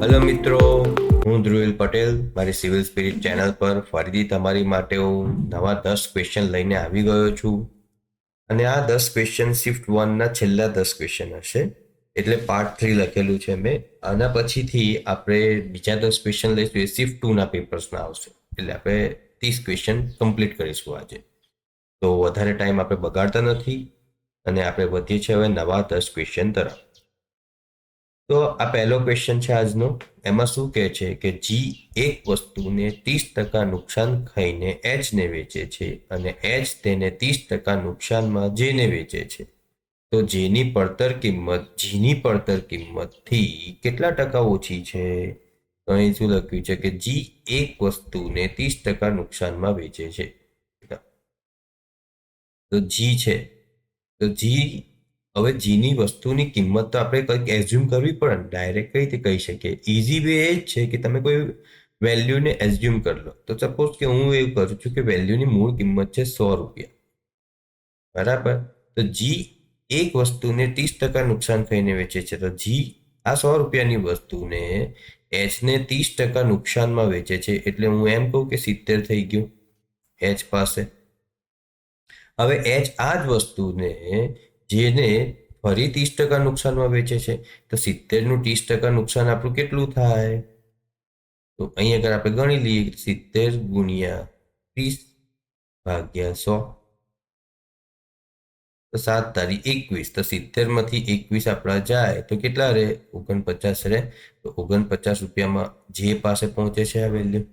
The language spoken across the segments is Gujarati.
હેલો મિત્રો, હું ધ્રુવિલ પટેલ મારી સિવિલ સ્પિરિટ ચેનલ પર ફરીથી તમારી માટે હું નવા 10 ક્વેશ્ચન લઈને આવી ગયો છું. અને આ 10 ક્વેશ્ચન શિફ્ટ 1ના છેલ્લા 10 ક્વેશ્ચન હશે. એટલે પાર્ટ 3 લખેલું છે મેં. આના પછીથી આપણે બીજા 10 ક્વેશ્ચન લઈશું, એ શિફ્ટ 2ના પેપર્સના આવશે. એટલે આપણે 30 ક્વેશ્ચન કમ્પ્લીટ કરીશું આજે. તો વધારે ટાઈમ આપણે બગાડતા નથી અને આપણે વધીએ છીએ હવે નવા 10 ક્વેશ્ચન તરફ. તો આ પહેલો ક્વેશ્ચન છે આજનો. એમાં શું કહે છે કે જી એક વસ્તુને 30% નુકસાન ખાઈને એચ ને વેચે છે અને એચ તેને 30% નુકસાનમાં જે ને વેચે છે. તો જેની પડતર કિંમત જીની પડતર કિંમતથી કેટલા ટકા ઓછી છે? તો અહીં શું લખ્યું છે કે જી એક વસ્તુને 30% નુકસાનમાં વેચે છે. તો જી છે, તો જી હવે જીની વસ્તુની કિંમત તો આપણે કંઈક એઝ્યુમ કરવી પડે ને. ડાયરેક્ટ કઈ રીતે કહી શકીએ? ઇઝી વે એ જ છે કે તમે કોઈ વેલ્યુને એઝ્યુમ કરી લો. તો સપોઝ કે હું એવું કરું છું કે વેલ્યુની મૂળ કિંમત છે 100 રૂપિયા, બરાબર. તો જી એક વસ્તુને 30% નુકસાન થઈને વેચે છે. તો જી આ 100 રૂપિયાની વસ્તુને એચને 30% નુકસાનમાં વેચે છે. એટલે હું એમ કહું કે 70 થઈ ગયું એચ પાસે. હવે એચ આ જ વસ્તુને જેને ફરી 30% નુકસાનમાં વેચે છે, તો 70નું 30% નુકસાન આપણું કેટલું થાય? તો અહીં અગર આપણે ગણી લઈએ 70 ગુણ્યા 30 ભાગ્યા 100, તો 7 તારી 21. તો 70માંથી 21 આપણા જાય તો કેટલા રહે? 49 રહે. તો 49 રૂપિયામાં જે પાસે પહોંચે છે આ વેલ્યુ.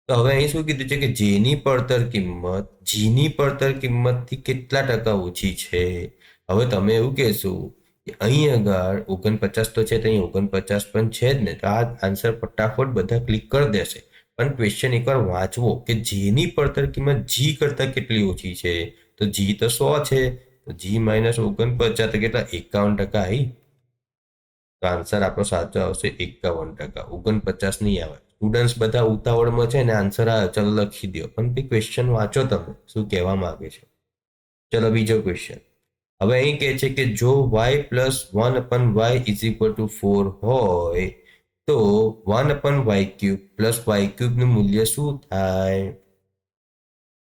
તો હવે અહીં શું કીધું છે કે જેની પડતર કિંમત જીની પડતર કિંમતથી કેટલા ટકા ઓછી છે? હવે તમે એવું કહેશો કે અહીં આગળ 49 તો છે, તો અહીં 49 પણ છે જ ને. તો આ આન્સર ફટાફટ બધા ક્લિક કરી દેશે. પણ ક્વેશ્ચન એકવાર વાંચવો કે જેની પડતર કિંમત જી કરતા કેટલી ઓછી છે. તો જી તો 100 છે, તો જી માઇનસ 49 તો કેટલા? 51% આવી. તો આન્સર આપણો સાચો આવશે 51%. 49 નહીં આવે. સ્ટુડન્ટ્સ બધા ઉતાવળમાં છે ને આન્સર આવે, ચલો લખી દો. પણ તે ક્વેશ્ચન વાંચો તમે શું કહેવા માંગે છે. ચલો બીજો ક્વેશ્ચન. હવે અહીં કહે છે કે જો y plus 1/y is equal two 4 હોય તો 1/y³ પ્લસ y³ નું મૂલ્ય શું થાય?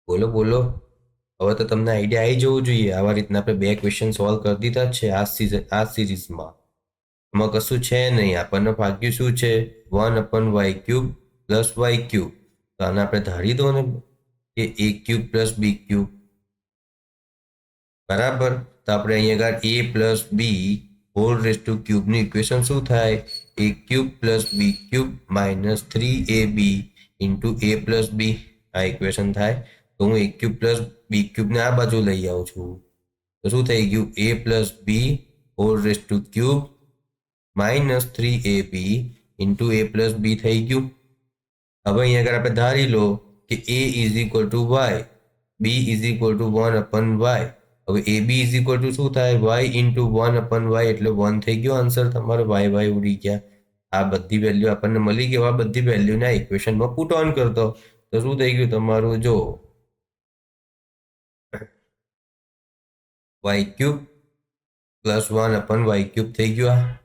બોલો બોલો. હવે તો તમને આઈડિયા આવી જવું જોઈએ. આવા રીતના આપણે 2 ક્વેશ્ચન સોલ્વ કરી દીધા છે આ સિરીઝમાં. એમાં કશું છે નહીં. આપણને ભાગ્યું શું છે? 1/y³ plus y³. તો આને આપણે ધારી દો ને કે a³ પ્લસ b³, બરાબર. તો આપણે અહીંયા આગળ a plus B whole raise to ક્યુબનું ઇક્વેશન શું થાય? a³ plus b³ minus 3ab into a plus B. આ ઇક્વેશન થાય. તો હું a³ પ્લસ b³ ને આ બાજુ લઈ આવું છું. તો શું થઈ ગયું? a plus B whole raise to cube minus 3ab into a plus B થઈ ગયું. હવે અહીંયા આગળ આપણે ધારી લો કે a is equal to y, b is equal to 1/y. હવે a b is equal to શું થાય? y ઇન્ટુ 1/y એટલે 1 થઈ ગયો આન્સર તમારો. y ઉડી ગયા. આ બધી વેલ્યુ આપણને મળી ગઈ. આ બધી વેલ્યુને આ ઇક્વેશનમાં પુટ ઓન કરતો તો શું થઈ ગયું તમારું? જો y³ પ્લસ 1/y³ થઈ ગયું. આ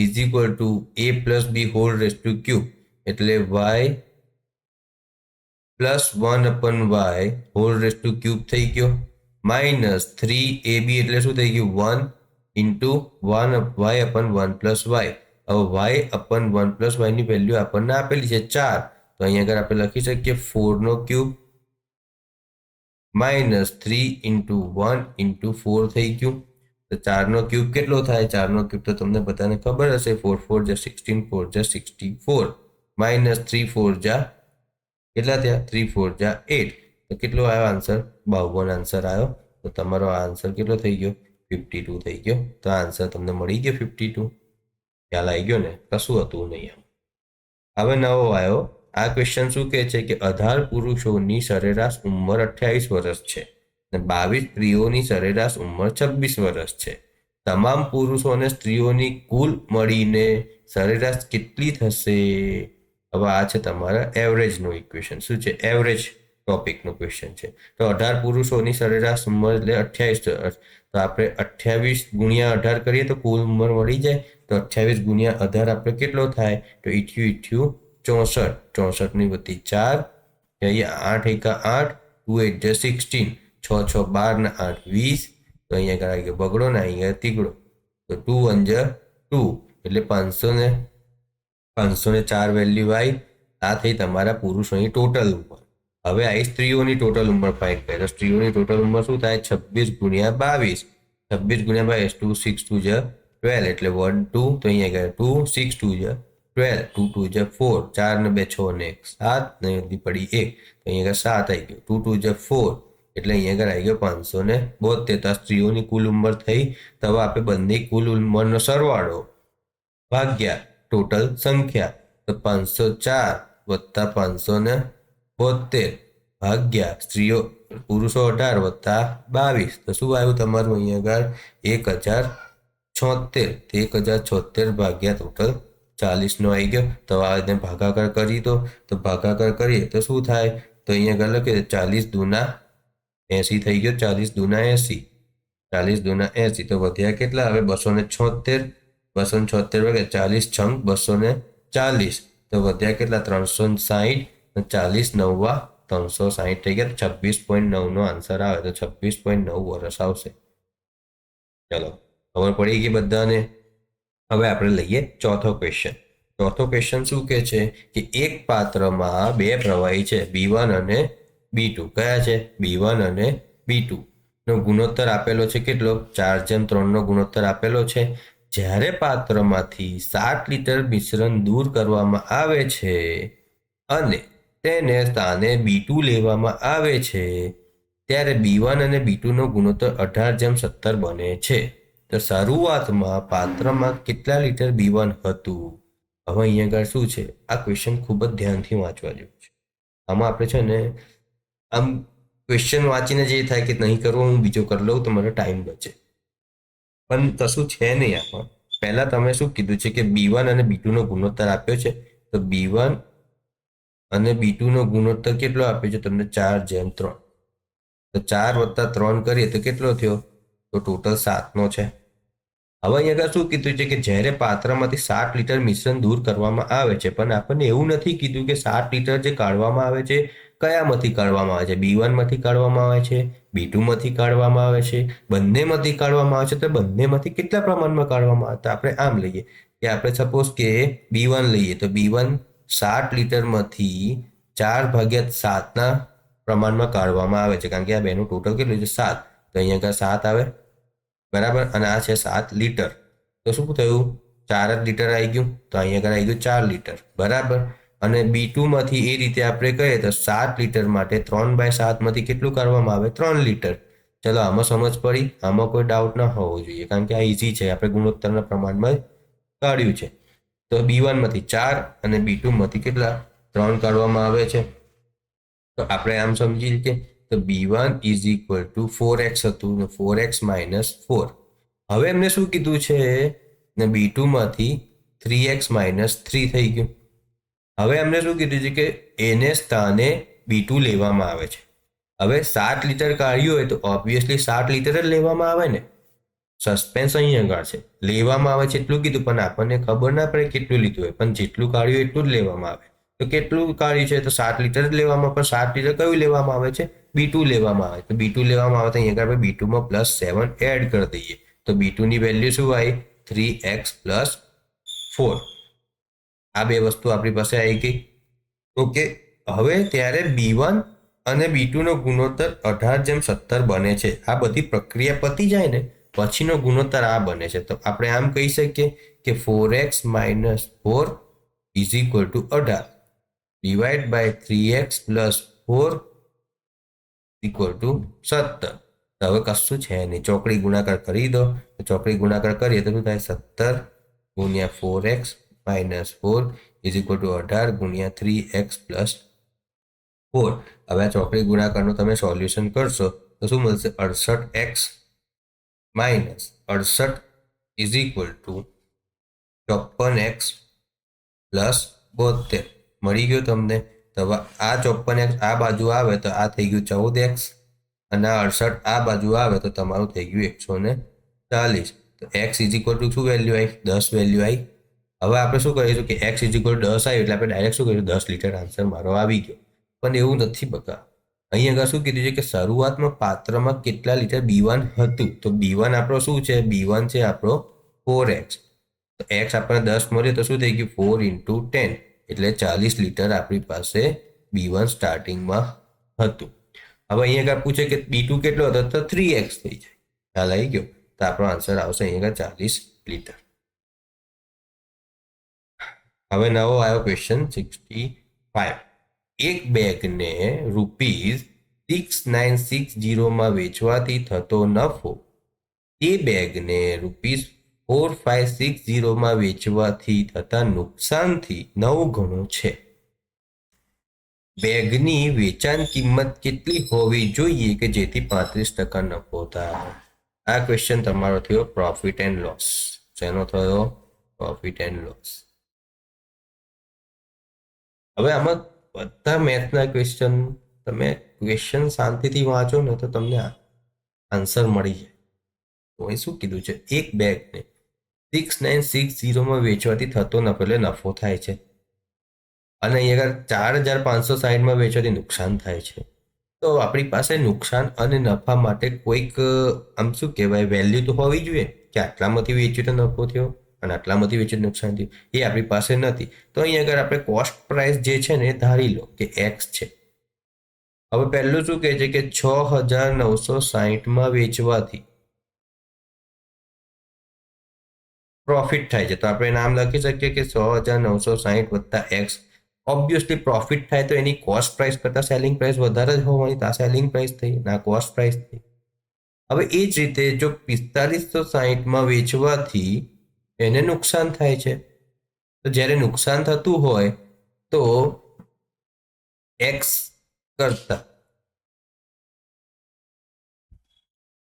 is equal to a plus B whole raise to cube એટલે y plus 1/y whole raise to cube થઈ ગયો માઇનસ 3ab એટલે શું થઈ ગયું? 1 ઇન્ટુ 1y/1 પ્લસ y. હવે y/1 પ્લસ yની વેલ્યુ આપણને આપેલી છે 4. તો અહીંયા આગળ આપણે લખી શકીએ 4નો ક્યુબ માઇનસ 3 ઇન્ટુ 1 ઇન્ટુ 4 થઈ ગયું. તો 4નો ક્યુબ કેટલો થાય? 4નો ક્યુબ તો તમને બધાને ખબર હશે. 4 4 જા 16, 4 જા 64 માઇનસ 3 4 જા કેટલા થયા? 3 4 જા 8. તો કેટલો આવ્યો આન્સર? 52 આન્સર આવ્યો. તો તમારો આન્સર કેટલો થઈ ગયો? 52 થઈ ગયો. તો આન્સર તમને મળી ગયો 52. ખ્યાલ આવી ગયો ને? કશું હતું નહીં. હવે નવો આવ્યો. આ ક્વેશ્ચન શું કહે છે કે 18 પુરુષોની સરેરાશ ઉંમર 28 વર્ષ છે અને 22 સ્ત્રીઓની સરેરાશ ઉંમર 26 વર્ષ છે. તમામ પુરુષો અને સ્ત્રીઓની કુલ મળીને સરેરાશ કેટલી થશે? હવે આ છે તમારા એવરેજનું ઇક્વેશન. શું છે? એવરેજ. ટોપિકનો ક્વેશ્ચન છે. તો 18 પુરુષોની સરેરાશ ઉંમર એટલે 28. તો આપણે 28 ગુણ્યા 18 કરીએ તો કુલ ઉંમર મળી જાય. તો 28 ગુણ્યા 18 આપણે કેટલો થાય? તો 64. 64 ની વધી 4. અહીંયા 8 એકા 8, 2 8 જે 16, 6 6 12 ને 8 20. તો અહીંયા આગળ આવી ગયો બગડો ને અહીંયા તીગડો. તો 2 1 જે 2 એટલે 504 વેલ્યુ આવી. આ થઈ તમારા પુરુષોની ટોટલ ઉંમર. હવે આવી સ્ત્રીઓની ટોટલ ઉંમર ફાઇન્ડ કરે. તો સ્ત્રીઓની ટોટલ ઉંમર શું થાય? 26 ગુણ્યા 22. 26 ગુણ્યા 22, 2 6 2 જે 12 એટલે 1 2. તો અહીંયા ગયા 2 6 2 જે 12, 2 2 જે 4, 4 ને 2 6 ને 1 7 ને બધી પડી 1. તો અહીંયા 7 આવી ગયો. 2 2 જે 4 એટલે અહીંયા આવી ગયો 572. તો આ સ્ત્રીઓની કુલ ઉંમર થઈ. તો હવે આપણે બંને કુલ ઉંમરનો સરવાળો ભાગ્યા ટોટલ સંખ્યા. તો 504 વત્તા 572 ભાગ્યા સ્ત્રીઓ પુરુષો 18 વત્તા 22. તો શું આવ્યું તમારું અહીંયા આગળ? 1076. 1076 ભાગ્યા ટોટલ 40 નો આવી ગયો. તો આ રીતે ભાગાકાર કરી દો. તો ભાગાકાર કરીએ તો શું થાય? તો અહીંયા આગળ લખીએ 40 દૂના 80 થઈ ગયો. 40 દૂના 80. 40 દૂના 80. તો વધ્યા કેટલા? હવે 276. 276 ભાગ્યા 40 છંગ 240. તો વધ્યા કેટલા? 360. 40 9 360 થઈ ગયા. 26.9 નો આન્સર આવે. તો 26.9 વર્ષ આવશે. ચલો ખબર પડી ગઈ બધાને. હવે આપણે લઈએ ચોથો ક્વેશ્ચન. ચોથો ક્વેશ્ચન શું કહે છે કે એક પાત્રમાં બે પ્રવાહી છે, B1 અને B2. કયા છે? B1 અને B2 નો ગુણોત્તર આપેલો છે કેટલો? 4:3 નો ગુણોત્તર આપેલો છે. જ્યારે પાત્રમાંથી 7 લીટર મિશ્રણ દૂર કરવામાં આવે છે અને તેને સ્થાને B2 લેવામાં આવે છે ત્યારે B1 અને B2 નો ગુણોત્તર 18:17 બને છે. તો શરૂઆતમાં પાત્રમાં કેટલા લીટર B1 હતું? હવે અહીંયા આગળ શું છે? આ ક્વેશ્ચન ખૂબ જ ધ્યાનથી વાંચવા જેવું છે. આમાં આપણે છે ને આમ ક્વેશ્ચન વાંચીને જે થાય કે નહીં કરવો, હું બીજો કરી લઉં તો મને ટાઈમ બચે, પણ કશું છે નહીં. આમાં પહેલા તમે શું કીધું છે કે B1 અને B2 નો ગુણોત્તર આપ્યો છે. તો B1 અને B2 નો ગુણોત્તર કેટલો આપ્યો છે તમને? 4:3. તો 4 વત્તા 3 કરીએ તો કેટલો થયો? તો ટોટલ 7 નો છે. હવે અહીંયા શું કીધું છે કે જ્યારે પાત્રમાંથી 7 લીટર મિશ્રણ દૂર કરવામાં આવે છે, પણ આપણને એવું નથી કીધું કે 7 લીટર જે કાઢવામાં આવે છે કયામાંથી કાઢવામાં આવે છે? B1 માંથી કાઢવામાં આવે છે, B2 માંથી કાઢવામાં આવે છે, બંનેમાંથી કાઢવામાં આવે છે. તો બંનેમાંથી કેટલા પ્રમાણમાં કાઢવામાં આવે? તો આપણે આમ લઈએ કે આપણે સપોઝ કે B1 લઈએ તો B1 7 લીટરમાંથી 4/7 પ્રમાણમાં કાઢવામાં આવે છે, કારણ કે આ બેનું ટોટલ કેટલું છે? 7. તો અહીંયા 7 આવે બરાબર, અને આ છે 7 લીટર. તો શું થયું? 4 જ લીટર આવી ગયું. તો અહીંયા આવી ગયું 4 લીટર બરાબર. અને B2 માંથી એ રીતે આપણે કહીએ તો 7 લીટર માટે 3/7 માંથી કેટલું કાઢવામાં આવે? 3 લીટર. ચલો આમાં સમજ પડી? આમાં કોઈ ડાઉટ ના હોવો જોઈએ, કારણ કે આ ઈઝી છે, આપણે ગુણોત્તરના પ્રમાણમાં કાઢ્યું છે. તો B1 માંથી 4 અને B2 માંથી કેટલા? 3 કાઢવામાં આવે છે. તો આપણે આમ સમજી લઈએ તો B1 is equal two 4x હતું ને 4x માઇનસ 4. હવે એમને શું કીધું છે? ને B2 માંથી 3x માઇનસ 3 થઈ ગયું. હવે એમને શું કીધું છે કે એને સ્થાને B2 લેવામાં આવે છે. હવે 7 લીટર કાઢ્યું હોય તો ઓબ્વિયસલી 7 લીટર જ લેવામાં આવે ને. સસ્પેન્સ અહીં આગળ છે, લેવામાં આવે છે એટલું કીધું, પણ આપણને ખબર ના પડે કેટલું લીધું હોય, પણ જેટલું કાઢ્યું એટલું જ લેવામાં આવે. તો કેટલું કાઢ્યું છે? તો 7 લીટર જ લેવામાં, પણ 7 લીટર કયું લેવામાં આવે છે? B2 લેવામાં આવે. તો B2 લેવામાં આવે તો અહીંયા આગળ B2 માં +7 એડ કરી દઈએ. તો B2 ની વેલ્યુ શું આવી? 3x + 4. આ બે વસ્તુ આપણી પાસે આવી ગઈ. ઓકે, હવે ત્યારે B1 અને B2 નો ગુણોત્તર 18:17 બને છે. આ બધી પ્રક્રિયા પતી જાય ને પછીનો ગુણોત્તર આ બને છે. તો આપણે આમ કહી શકીએ કે 4x - 4 is equal to 18 divide by 3x + 4 equal to 17. હવે કશું છે નહીં, ચોકડી ગુણાકાર કરી દો. તો ચોકડી ગુણાકાર કરીએ તો શું થાય? 17 ગુણ્યા 4x - 4 ઇઝ ઇક્વલ ટુ 18 ગુણ્યા 3x + 4. હવે આ ચોકડી ગુણાકારનું તમે સોલ્યુશન કરશો તો શું મળશે? 68x - 68 is equal two 54x + 72 મળી ગયો તમને. તો હવે આ 54x આ બાજુ આવે તો આ થઈ ગયું 14x અને આ 68 આ બાજુ આવે તો તમારું થઈ ગયું 140. તો x ઇઝ ઇક્વલ ટુ શું વેલ્યુ આવી? 10 વેલ્યુ આવી. હવે આપણે શું કરીશું કે x ઇઝ ઇક્વલ 10 આવ્યું એટલે આપણે ડાયરેક્ટ શું કરીશું? 10 લીટર આન્સર મારો આવી ગયો. પણ એવું નથી બકા. અહીં આગળ શું કીધું છે કે શરૂઆતમાં પાત્રમાં કેટલા લીટર B1 હતું? તો B1 આપણો શું છે? B1 છે આપણો 4x. તો x આપણને 10 મળ્યો તો શું થઈ ગયું? 4 ઇન્ટુ 10 એટલે 40 લીટર આપણી પાસે B1 સ્ટાર્ટિંગમાં હતું. હવે અહીં આગળ પૂછે કે B2 કેટલો હતો? તો 3x થઈ જાય. ખ્યાલ આવી ગયો? તો આપણો આન્સર આવશે અહીં આગળ 40 લીટર. હવે નવો આવ્યો ક્વેશ્ચન 65. એક બેગને ₹6960 વેચવાથી થતો નફો તે બેગને ₹4560 વેચવાથી થતા નુકસાનથી 9 ગણો છે. બેગની વેચાણ કિંમત કેટલી હોવી જોઈએ કે જેથી 35% નફો થાય? આ ક્વેશ્ચન તમારો થયો પ્રોફિટ એન્ડ લોસ. શેનો થયો? Profit and loss. હવે આમાં બધા મેથના ક્વેશ્ચન તમે ક્વેશ્ચન શાંતિથી વાંચો ને તો તમને આન્સર મળી જાય. તો અહીં શું કીધું છે? એક બેગને 6960 વેચવાથી થતો નફો એટલે નફો થાય છે અને અહીંયા આગળ 4560 વેચવાથી નુકસાન થાય છે. તો આપણી પાસે નુકસાન અને નફા માટે કોઈક આમ શું કહેવાય વેલ્યુ તો હોવી જોઈએ કે આટલામાંથી વેચ્યું તો નફો થયો અને આટલામાંથી વેચ્યું નુકસાન થયું. એ આપણી પાસે નથી. તો અહીં આગળ આપણે કોસ્ટ પ્રાઇસ જે છે ને એ ધારી લો કે x છે. હવે પહેલું શું કહે છે કે 6960 વેચવાથી પ્રોફિટ થાય છે. તો આપણે નામ લખી શકીએ કે 6960 વત્તા x. ઓબ્વિયસલી પ્રોફિટ થાય તો એની કોસ્ટ પ્રાઇસ કરતાં સેલિંગ પ્રાઇસ વધારે જ હોવાની. તો આ સેલિંગ પ્રાઇસ થઈ, ના કોસ્ટ પ્રાઇસ થઈ. હવે એ જ રીતે જો 4560 વેચવાથી એને નુકસાન થાય છે તો જ્યારે નુકસાન થતું હોય તો એક્સ કરતા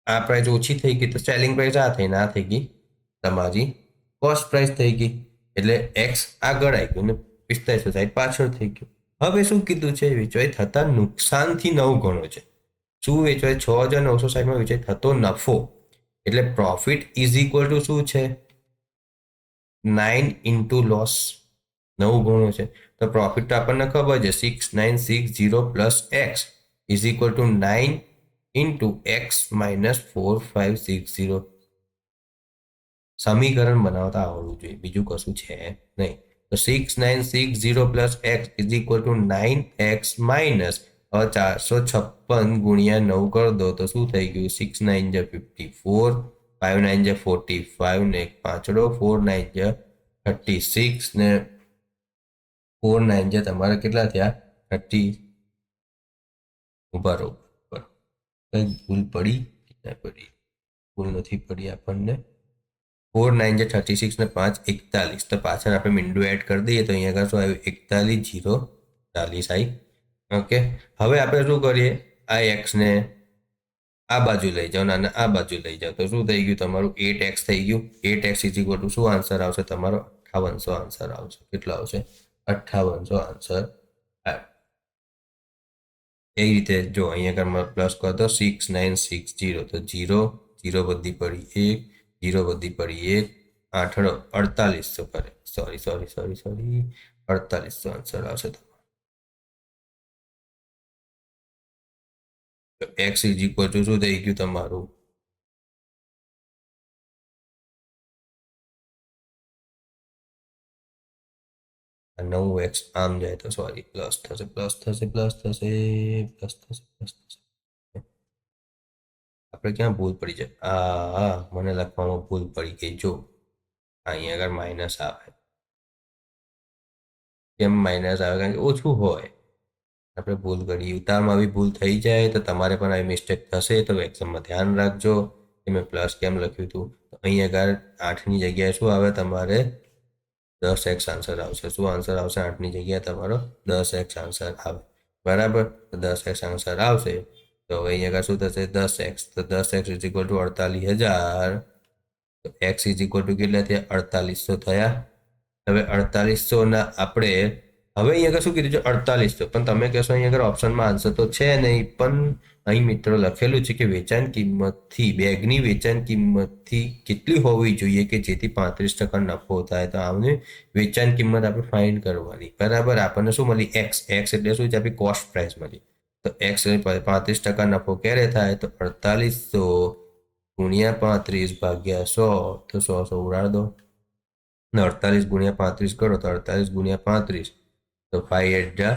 આ પ્રાઇસ ઓછી થઈ ગઈ તો સેલિંગ પ્રાઇસ આ થઈ, ના થઈ ગઈ તમારી કોસ્ટ પ્રાઇસ થઈ ગઈ. એટલે એક્સ આગળ આવી ગયું ને 4560 પાછળ થઈ ગયું. હવે શું કીધું છે? વેચવાઈ થતા નુકસાનથી 9 ગણો છે. શું વેચવાય? 6960 વેચાય થતો નફો એટલે પ્રોફિટ ઇઝ ઇક્વલ ટુ શું છે? 9 ઇન્ટુ લોસ. 9 ગણો છે તો પ્રોફિટ તો આપણને ખબર છે 6960 plus x is equal two 9 into x minus 4560. સમીકરણ બનાવતા આવડવું જોઈએ, બીજું કશું છે નહીં. તો 6960 plus x is equal two 9x minus 456 ગુણ્યા 9 કરી દો તો શું થઈ ગયું? 6 9 જા 54, 5 9 જા 45 ને 1 પાંચડો, 4 9 જા 36 ને 4 9 જા તમારે કેટલા થયા? 30. ઉભા રહો, કઈ ભૂલ પડી? ભૂલ નથી પડી આપણને. 4 9 જા 36 ને 5 41. તો પાછળ આપણે મીંડું એડ કરી દઈએ તો અહીંયા આગળ શું આવ્યું? 41 0 40 આવી. ઓકે. હવે આપણે શું કરીએ? આ એક્સને આ બાજુ લઈ જાઓ અને આ બાજુ લઈ જાઓ તો શું થઈ ગયું? તમારું 8x થઈ ગયું. 8x ઇઝ ઇક્વલ ટુ શું આન્સર આવશે તમારો? 5800 આન્સર આવશે. કેટલો આવશે? 5800 આન્સર. એ રીતે જો અહીંયા આગળ પ્લસ કરો તો 6960 તો 0 0 બધી પડી 1 0 બધી પડી 1 8 4800 કરે. સોરી 4800 આન્સર આવશે તમારો. એક્સ ઇઝ ઇક્વલ ટુ શું થઈ ગયું તમારું? 9x આમ જાય તો સોરી પ્લસ થશે. આપણે ક્યાં ભૂલ પડી જાય? મને લખવામાં ભૂલ પડી ગઈ. જો અહીંયા આગળ માઇનસ આવે. કેમ માઇનસ આવે? કારણ કે ઓછું હોય. આપણે ભૂલ કરી, ઉતારમાં આવી ભૂલ થઈ જાય તો તમારે પણ આવી મિસ્ટેક થશે તો એક્ઝામમાં ધ્યાન રાખજો કે મેં પ્લસ કેમ લખ્યું હતું. તો અહીં આગળ 8ની જગ્યાએ શું આવે તમારે? 10x આન્સર આવશે. શું આન્સર આવશે? 8ની જગ્યાએ તમારો 10x આન્સર આવે. બરાબર. તો 10x આન્સર આવશે તો હવે અહીં આગળ શું થશે? 10x. તો 10x ઇઝ ઇક્વલ ટુ 48000. તો x ઇઝ ઇક્વલ ટુ કેટલા થયા? 4800 થયા. હવે 4800 ના આપણે હવે અહીંયા આગળ શું કીધું છે 48 તો પણ તમે કહેશો અહીંયા આગળ ઓપ્શનમાં આન્સર તો છે નહીં પણ અહીં મિત્રો લખેલું છે કે વેચાણ કિંમતથી બેગની વેચાણ કિંમતથી કેટલી હોવી જોઈએ કે જેથી 35% નફો થાય તો આમને વેચાણ કિંમત આપણે ફાઇન્ડ કરવાની બરાબર આપણને શું મળી એક્સ એક્સ એટલે શું છે આપણી કોસ્ટ પ્રાઇસ મળી તો એક્સ 35% નફો ક્યારે થાય તો 4800 ગુણ્યા 35 ભાગ્યા 100 તો 100 ઉડાડ દો 48 ગુણ્યા 35 કરો તો 48 ગુણ્યા 35 તો 5 8 જા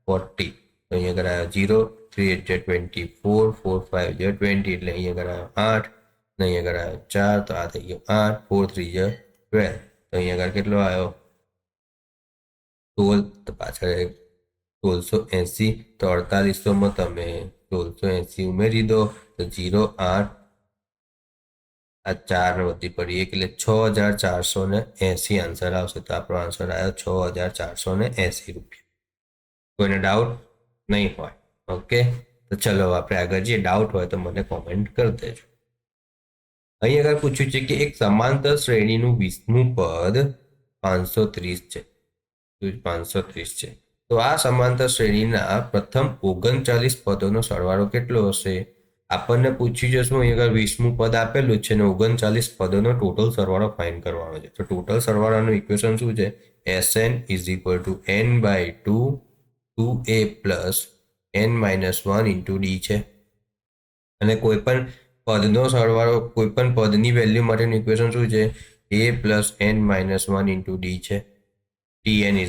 40 તો અહીંયા આગળ આવ્યો 0 3 8 જા 24 4 5 જા 20 એટલે અહીંયા આગળ આવ્યો 8 ને અહીંયા આગળ આવ્યો 4 તો આ થઈ ગયો 8 4 3 જા 12 તો અહીંયા આગળ કેટલો આવ્યો 16 તો પાછળ 1680 તો 4800 માં તમે 1680 ઉમેરી દો તો 0 8 આ 4 વધી પડી એટલે 6480 આન્સર આવશે તો આપણો આન્સર આવ્યો 6480 રૂપિયા કોઈને ડાઉટ નહીં હોય ઓકે તો ચલો આપણે આગળ જઈએ ડાઉટ હોય તો મને કોમેન્ટ કરી દેજો અહીં આગળ પૂછ્યું છે કે એક સમાંતર શ્રેણીનું 20મું પદ 530 છે 530 છે તો આ સમાંતર શ્રેણીના પ્રથમ 39 પદોનો સરવાળો કેટલો હશે આપણને પૂછ્યું છે શું અહીંયા આગળ 20મું પદ આપેલું છે અને 39 પદોનો ટોટલ સરવાળો ફાઇન્ડ કરવાનો છે તો ટોટલ સરવાળાનું ઇક્વેશન શું છે Sn = n/2 2a + n-1 × d છે અને કોઈ પણ પદનો સરવાળો કોઈ પણ પદની વેલ્યુ માટેનું ઇક્વેશન શું છે a + n-1 × d છે tn =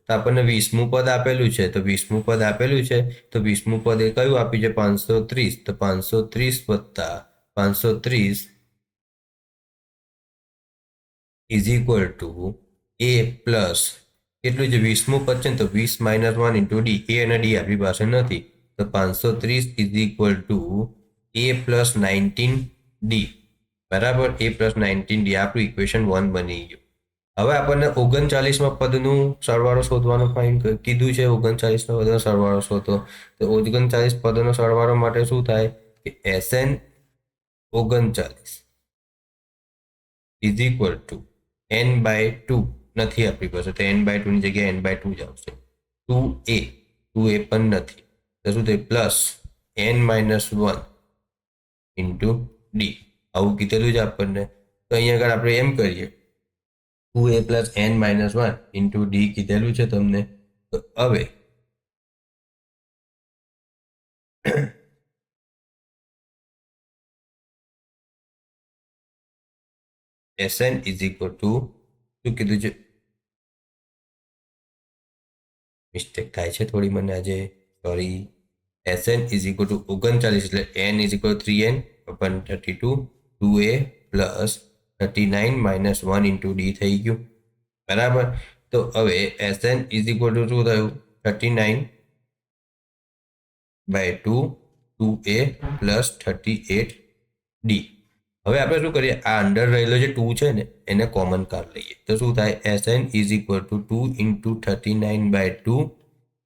તો આપણને 20મું પદ આપેલું છે તો 20મું પદ આપેલું છે તો 20મું પદ એ કયું આપ્યું છે 530 તો 530 વત્તા 530 = a પ્લસ કેટલું છે 20મું પદ છે તો 20 - 1 × d a અને d આપણી પાસે નથી તો 530 = a + 19d બરાબર a + 19d આપણું ઇક્વેશન 1 બની ગયું હવે આપણને 39માં પદનું સરવાળો શોધવાનું ફાઇન કીધું છે 39ના પદનો સરવાળો શોધો તો 39 પદનો સરવાળો માટે શું થાય કે Sn 39 = n/2 નથી આપણી પાસે તો n/2 ની જગ્યાએ n/2 જ આવશે 2a પણ નથી તો શું થાય પ્લસ n-1 × d આવું કીધેલું છે આપણને તો અહીંયા આગળ આપણે એમ કરીએ 2a + n-1 × d કીધેલું છે તમને તો હવે Sn = શું કીધું છે મિસ્ટેક થાય છે થોડી મને આજે સોરી Sn = 39 એટલે n = 3n/32 2a + 39 - 1 × d થઈ ગયું બરાબર તો હવે Sn = શું થયું 39/2 2a + 38d હવે આપણે શું કરીએ આ અંડર રહેલો જે 2 છે ને એને કોમન કાઢી લઈએ તો શું થાય Sn = 2 × 39/2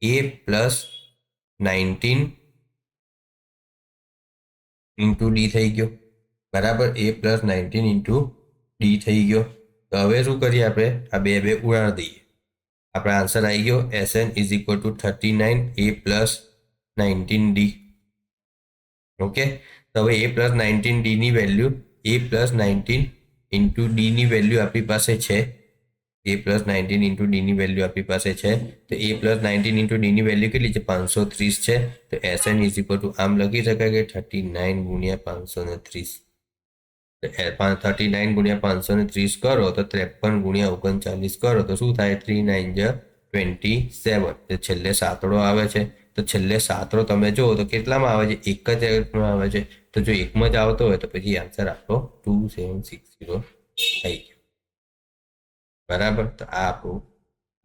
a + 19 × d થઈ ગયો બરાબર a + 19 × d થઈ ગયો તો હવે શું કરીએ આપણે આ બે ઉડાડી દઈએ આપણો આન્સર આવી ગયો Sn = 39 a + 19d ઓકે તો હવે a + 19d ની વેલ્યુ a + 19 × d ની વેલ્યુ આપણી પાસે છે a + 19 × d ની વેલ્યુ આપણી પાસે છે તો a + 19 × d ની વેલ્યુ કેટલી છે 530 છે તો Sn = આમ લખી શકાય કે 39 × 530 39 × 530 કરો તો 53 × 39 કરો તો શું થાય 3 9 જા 27 તો છેલ્લે સાતડો આવે છે તો છેલ્લે સાતડો તમે જુઓ તો કેટલામાં આવે છે એક જ આવે છે તો જો એકમાં જ આવતો હોય તો પછી આન્સર આપણો 2760 થઈ ગયો બરાબર તો આ આપણો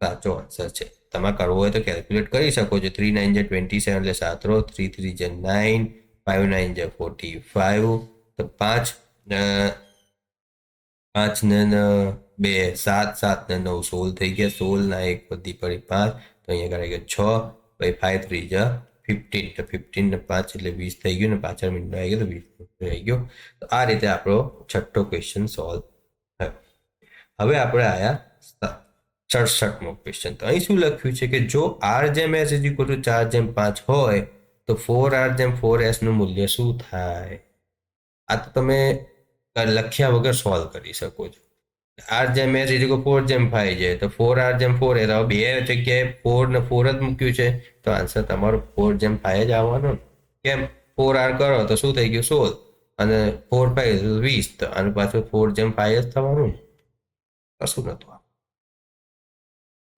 સાચો આન્સર છે તમે કરવો હોય તો કેલ્ક્યુલેટ કરી શકો છો 3 9 જા 27 એટલે સાતડો 3 3 જા 9 5 9 જા 45 તો 5 ને 2 7 7 ને 9 16 થઈ ગયા 16 ના 1 વધી પડી 5 તો અહીંયા કરી ગયા 6 પછી 5 3 જા 15 તો 15 ને 5 એટલે 20 થઈ ગયું ને પાછળ મિનિટ આવી ગયો તો 20 થઈ ગયો તો આ રીતે આપણો છઠ્ઠો ક્વેશ્ચન સોલ્વ થયો હવે આપણે આયા 67મો ક્વેશ્ચન. તો અહીં શું લખ્યું છે કે જો આર જેમ એસ ઇઝ ઇક્વલ ટુ 4/5 હોય તો 4r/4s નું મૂલ્ય શું થાય? આ તો તમે લખ્યા વગર સોલ્વ કરી શકો છો. આર જેમ એસ ઇઝ ઇક્વલ 4/5 છે તો 4r/4s, હવે બે જગ્યાએ 4 ને 4 જ મૂક્યું છે તો આન્સર તમારો 4/5 જ આવવાનો. કેમ? 4r કરો તો શું થઈ ગયું? 16 અને 4 5 20, તો આનું પાછું 4/5 જ થવાનું. કશું નતું.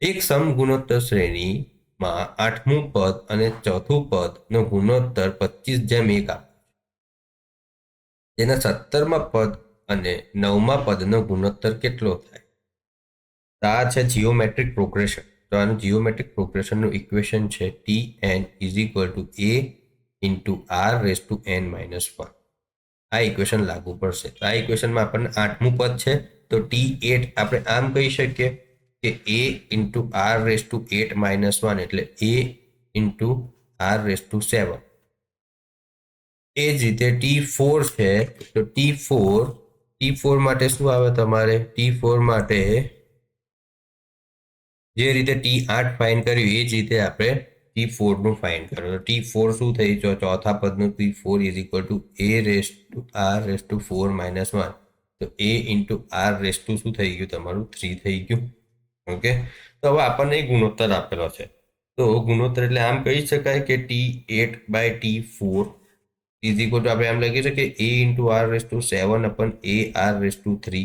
એક સમગુણોત્તર શ્રેણીમાં 8મું પદ અને 4થું પદનો ગુણોત્તર 25/1 આપે. જેના 17મા પદ અને 9મા પદનો ગુણોત્તર કેટલો થાય? તો આ છે જીઓમેટ્રિક પ્રોગ્રેશન. તો આનું જીઓમેટ્રિક પ્રોગ્રેશનનું ઇક્વેશન છે Tn is equal to a into r raise to n minus 1. આ ઇક્વેશન લાગુ પડશે. તો આ ઇક્વેશનમાં આપણને 8મું પદ છે તો T8 આપણે આમ કહી શકીએ કે a into r raise to 8 minus 1 એટલે a into r raise to 7. એ જ રીતે T4 છે તો T4 માટે શું આવે તમારે? T4 માટે જે રીતે T8 ફાઇન કર્યું એ જ રીતે આપણે T4 નું ફાઇન કર્યું. તો T4 શું થઈ? ચોથા પદનું T4 is equal to a raise to r raise to 4 minus 1. તો a into r raise to શું થઈ ગયું તમારું? 3 થઈ ગયું. ઓકે, તો હવે આપણને ગુણોત્તર આપેલો છે. તો ગુણોત્તર એટલે આમ કહી શકાય કે T8/T4 ઇઝ ઇક્વલ ટુ આપણે આમ લખી શકીએ a into r raise to 7 upon a r raise to 3.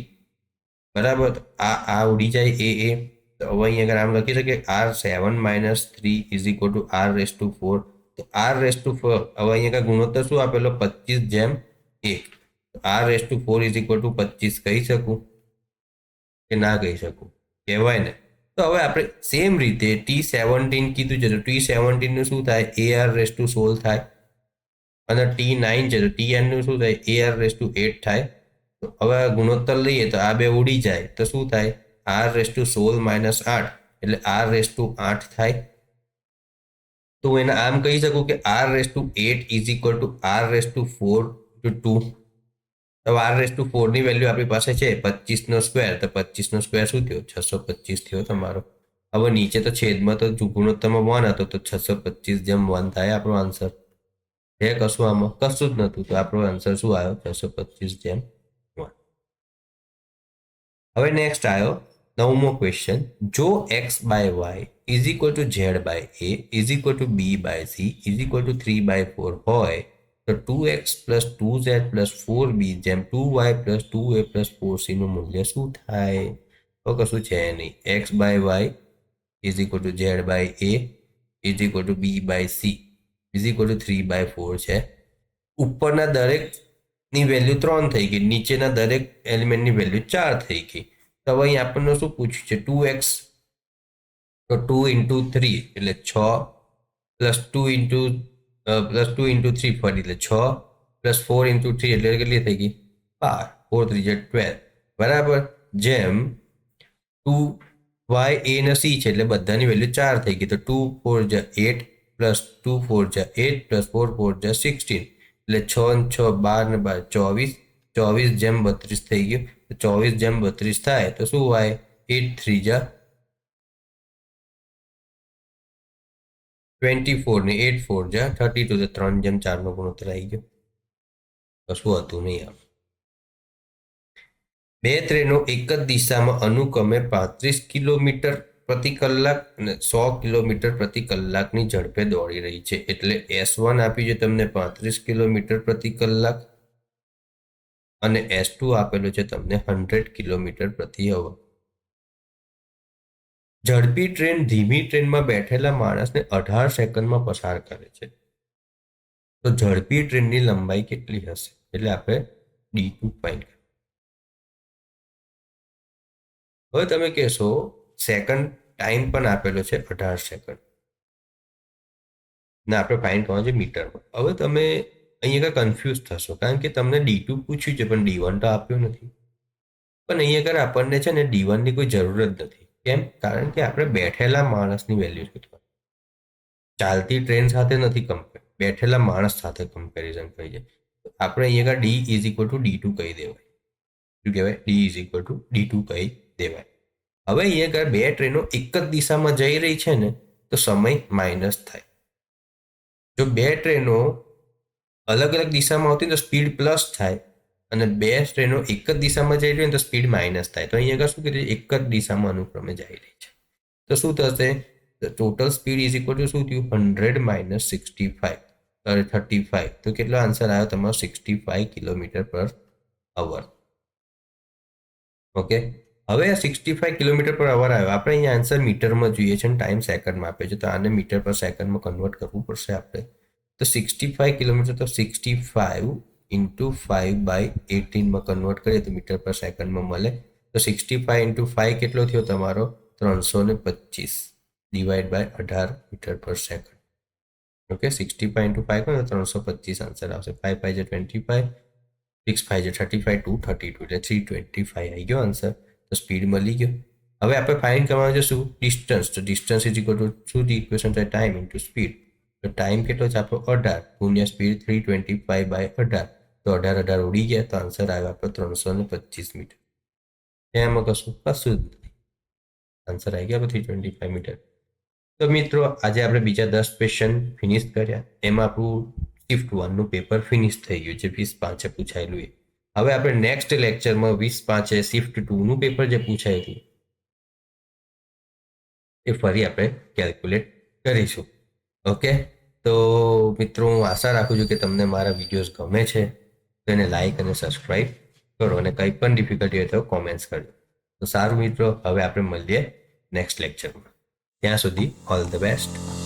બરાબર. આ ઉડી જાય એ. તો હવે અહીં અગર આમ લખી શકીએ r7 - 3 is equal to r raise to 4. તો r રેઝ ટુ 4 હવે અહીંયા ગુણોત્તર શું આપેલો? 25/1. r raise to 4 is equal to 25 કહી શકું કે ના કહી શકું? કહેવાય ને. તો હવે આપણે સેમ રીતે T17 કીધું છે તો T17 નું શું થાય? ar રેઝ ટુ 16 થાય. અને T9 છે તો Tn નું શું થાય? ar રેઝ ટુ 8 થાય. તો હવે ગુણોત્તર લઈએ તો આ બે ઉડી જાય તો શું થાય? r રેઝ ટુ 16 માઇનસ 8 એટલે r રેઝ ટુ 8 થાય. તો એને આમ કહી શકું કે r raise to 8 is equal to r raise to 4 to 2. તો r રેઝ ટુ 4 ની વેલ્યુ આપણી પાસે છે 25 નો સ્ક્વેર. તો 25 નો સ્ક્વેર શું થયો? 625 થયો તમારો. હવે નીચે તો છેદમાં તો ગુણોત્તરમાં 1 હતો તો 625/1 થાય આપણો આન્સર. છે કશું આમાં? કશું જ નતું. તો આપણો આન્સર શું આવ્યો? 625/1. હવે નેક્સ્ટ આવ્યો 9મો ક્વેશ્ચન. જો x/y is equal two z/a is equal two b/c is equal two 3/4 હોય તો 2x plus 2z plus 4b જેમ 2y plus 2a plus 4c નું મૂલ્ય શું થાય? તો કશું છે નહીં. x/y is equal two z/a is equal two b/c is equal two 3/4 છે. ઉપરના દરેકની વેલ્યુ 3 થઈ ગઈ, નીચેના દરેક એલિમેન્ટની વેલ્યુ 4 થઈ ગઈ. તો હવે અહીં આપણને શું પૂછ્યું છે? 2x તો 2 ઇન્ટુ 3 એટલે 6 પ્લસ 2 ઇન્ટુ 3 ફરી એટલે 6 પ્લસ 4 ઇન્ટુ 3 એટલે કેટલી થઈ ગઈ? 12. 4 3 12. બરાબર. જેમ 2y a ને c છે એટલે બધાની વેલ્યુ 4 થઈ ગઈ. તો 2 4 8 પ્લસ 2 4 8 પ્લસ 4 4 16 એટલે 6 ને 6 12 ને 12 24 જેમ 32 થઈ ગયું. 24 જેમ 32 થાય તો શું હોય? 8 3 24 ને 8 4 32 તો 3 જેમ 4 નો ગુણોત્તર આવી ગયો. કશું હતું નહીં. આમ બે ટ્રેનો એક જ દિશામાં અનુક્રમે 35 કિલોમીટર પ્રતિ કલાક અને 100 કિલોમીટર પ્રતિ કલાકની ઝડપે દોડી રહી છે. એટલે S1 આપ્યું છે તમને 35 કિલોમીટર પ્રતિ કલાક અને S2 આપેલું છે તમને 100 કિલોમીટર પ્રતિ અવર. ઝડપી ટ્રેન ધીમી ટ્રેનમાં બેઠેલા માણસને 18 સેકન્ડમાં પસાર કરે છે. તો ઝડપી ટ્રેનની લંબાઈ કેટલી હશે? એટલે આપણે D2 ફાઇન્ડ કરીએ. હવે તમે કહેશો સેકન્ડ ટાઈમ પણ આપેલો છે 18 સેકન્ડ ને આપણે ફાઇન્ડ કરવાનું છે મીટરમાં. હવે તમે અહીંયા કન્ફ્યુઝ થશો કારણ કે તમને D2 પૂછ્યું છે પણ D1 તો આપ્યું નથી. પણ અહીંયા આગળ આપણને છે ને D1 ની કોઈ જરૂર જ નથી. કેમ? કારણ કે આપણે બેઠેલા માણસની વેલ્યુ શોધવાની. ચાલતી ટ્રેન સાથે નથી કમ્પેર, બેઠેલા માણસ સાથે કમ્પેરિઝન કરી છે. આપણે અહીંયા D is equal two D2 કહી દેવાય. શું કહેવાય? D is equal two D2 કહી દેવાય. હવે અહીંયા આગળ બે ટ્રેનો એક જ દિશામાં જઈ રહી છે ને તો સમય માઇનસ થાય. જો બે ટ્રેનો અલગ અલગ દિશામાં આવતી તો સ્પીડ પ્લસ થાય અને બે ટ્રેનો એક જ દિશામાં જઈ રહી હોય તો સ્પીડ માઇનસ થાય. તો અહીંયા આગળ શું કીધું એક જ દિશામાં અનુક્રમે જઈ રહી છે તો શું થશે total speed is equal to શું થયું 100 માઇનસ 65 35. તો કેટલો આન્સર આવ્યો તમારો 65 કિલોમીટર પર અવર. ઓકે હવે આ 65 કિલોમીટર પર અવર આવ્યો. આપણે અહીંયા આન્સર મીટરમાં જોઈએ છે અને ટાઈમ સેકન્ડમાં આપે છે તો આને મીટર પર સેકન્ડમાં કન્વર્ટ કરવું પડશે આપણે. તો 65 કિલોમીટર તો 65 ઇન્ટુ 5/18માં કન્વર્ટ કરીએ તો મીટર પર સેકન્ડમાં મળે. તો 65 ઇન્ટુ 5 કેટલો થયો તમારો 325 ડિવાઈડ બાય 18 મીટર પર સેકન્ડ. ઓકે 65 ઇન્ટુ 5 કરો તો 325 આન્સર આવશે. 5 5 છે 25, 6 5 છે 35, 2 32 એટલે 325 આવી ગયો આન્સર. તો સ્પીડ મળી ગયો. હવે આપણે ફાઇન્ડ કરવાનું છે શું ડિસ્ટન્સ. તો ડિસ્ટન્સ ઇઝ ઇક્વલ ટુ શું ઇક્વેશન છે ટાઈમ ઇન્ટુ સ્પીડ. તો ટાઈમ કેટલો છે આપણો 18 ગુણ્યા સ્પીડ 325/18. તો 18 ઉડી ગયા તો આન્સર આવ્યો આપણો 325 મીટર. એમાં કશું જ નહીં. આન્સર આવી ગયા 325 મીટર. તો મિત્રો આજે આપણે બીજા 10 ક્વેશ્ચન ફિનિશ કર્યા. એમાં આપણું શિફ્ટ 1નું પેપર ફિનિશ થઈ ગયું છે 20/5 પૂછાયેલું એ. હવે આપણે નેક્સ્ટ લેક્ચરમાં 20/5 શિફ્ટ 2નું પેપર જે પૂછાયેલું એ ફરી આપણે કેલ્ક્યુલેટ કરીશું. ઓકે તો મિત્રો હું આશા રાખું છું કે તમને મારા વિડીયોઝ ગમે છે તો એને લાઈક અને સબસ્ક્રાઈબ કરો અને કંઈ પણ ડિફિકલ્ટી હોય તો કોમેન્ટ્સ કરજો. તો સારું મિત્રો હવે આપણે મળીએ નેક્સ્ટ લેક્ચરમાં. ત્યાં સુધી ઓલ ધ બેસ્ટ.